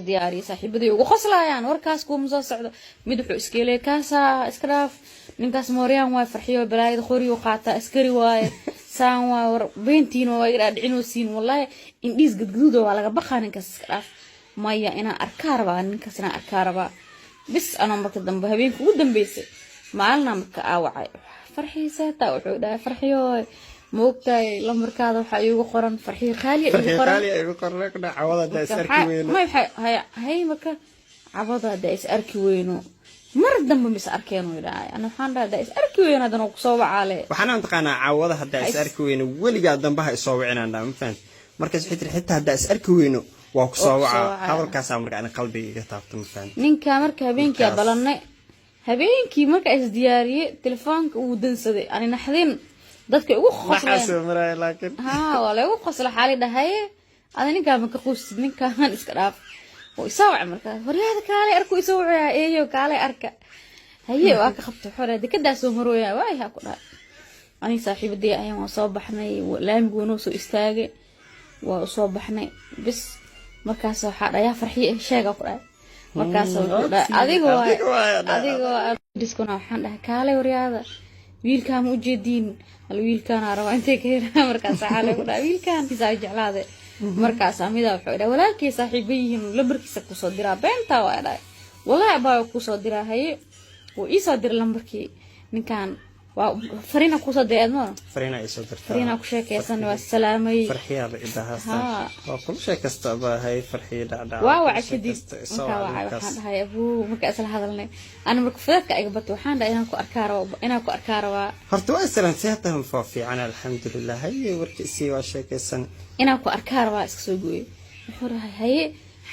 isdiyaariyay saaxiibadii ugu qoslayaan warkaas ku soo socdo mid wuxuu iskeelay kaasa iska dhaaf ninkaas mooriyaan way farxiyo balaayada qoriyo qaata askari waaye saan waa war beentiino way dhicinoosiin wallahi indhiis gadgududo waa laga baqaa ninkaas iska dhaaf maya ina arkaarba ninkaas ina arkaarba bis ana marka dambe habeenku ugu dambeysay maalna marka aawacay farxiisata wuxuu dhahay farxiyo موقتي لمركاد وحيو قرن فرحي خالي يقول قرن كنا عوضة دايس أركي وينو ما هي مكا عوضة دايس أركي وينو مرة دم بس أركينو يدا أنا حنا دايس أركي وينو هذا نقصوا عليه وحنا انتقنا عوضة دايس أركي وينو واللي قاعد دنبها يصوب عنا عندنا فين مركز حتى دايس أركي وينو وقصوا هذا الكاس عمرك أنا قلبي قطعت مفان نين كامرك هبينك يا بلنا هبينك مركز إزدياري تلفونك ودنسدي أنا نحذين dadka ugu qoslayeen laakiin wala ugu qosla xaalida haye adinka ma ka qoys ninkaan iska dhaaf oo isaaw markaa horyaada kaale arku isoo eeyo kaale arka haye waa ka qabto xorada kada soo marooya way ha ku dhaay ani saaxiibadii ayaan soo baxnay laamigu noo soo istaagay waa soo baxnay bis markaas waxa dhaya farxiye sheega ku dhaay markaas adigoo diskona waxaan dhahay kaale horyaada wiilkaan u jeedin wiilkaan araba intee ka heeraa markaas xaalay ku dhaay wiilkaan isaa jeclaade markaas amida wuxuu dhahay walaalkii saaxiibayihiin lambarkiisa ku soo diraa beenta waa dhaay walaa baa ku soo diraa haye oo isa dir lambarkii ninkaan waa farina ku soo deedmo farina isoo dirtaa farina ku sheekaysan waa salaamay farxiya idahaasta waa ku sheekasta baa hay farxiya dhacda waa wacdi waxaan dhahay abuu marka isla hadalnay ana marka fadadka ay gabato waxaan dhahay inaan ku arkaaro horta waa islaan seextan fiican alxamdulillah hay warkiisii waa sheekaysan inaan ku arkaaro waa iska soo gooyay wuxuu rahay haye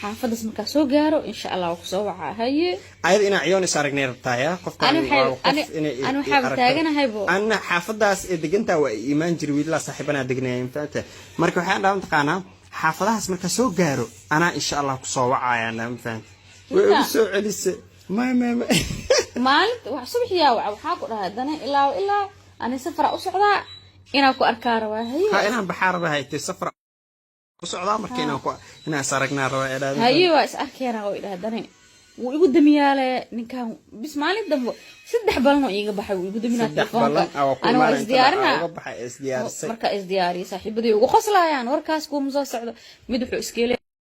xaafadaas marka soo gaaro insha Allah ku soo waca haye ayad ina ciyoon is aragnay rabtaaya qofkan ana waxa taaganahay bo ana xaafadaas ee deganta waa iimaan jir wiilaa saaxiibana degnayeen faata marka waxaan dhaam taqaanaa xaafadaas marka soo gaaro ana insha Allah ku soo wacayana faan way ugu soo celisay ma maalin wax subaxiya waxa ku dhahay dana ilaa ana safar u socdaa ina ku arkaaro haye ha ina baxaar bahay safar وسعودها مركينا هنا سارقنا الرواية هايوا أركينا وإلى ويقول دمياله نكان بس مالي دم سدح بالنا يجبح ويقول دمينا التلفون أنا وإزديارنا مركز إزدياري صاحب بدي وقصلا يعني وركاس كوم زاس مدحو إسكيلة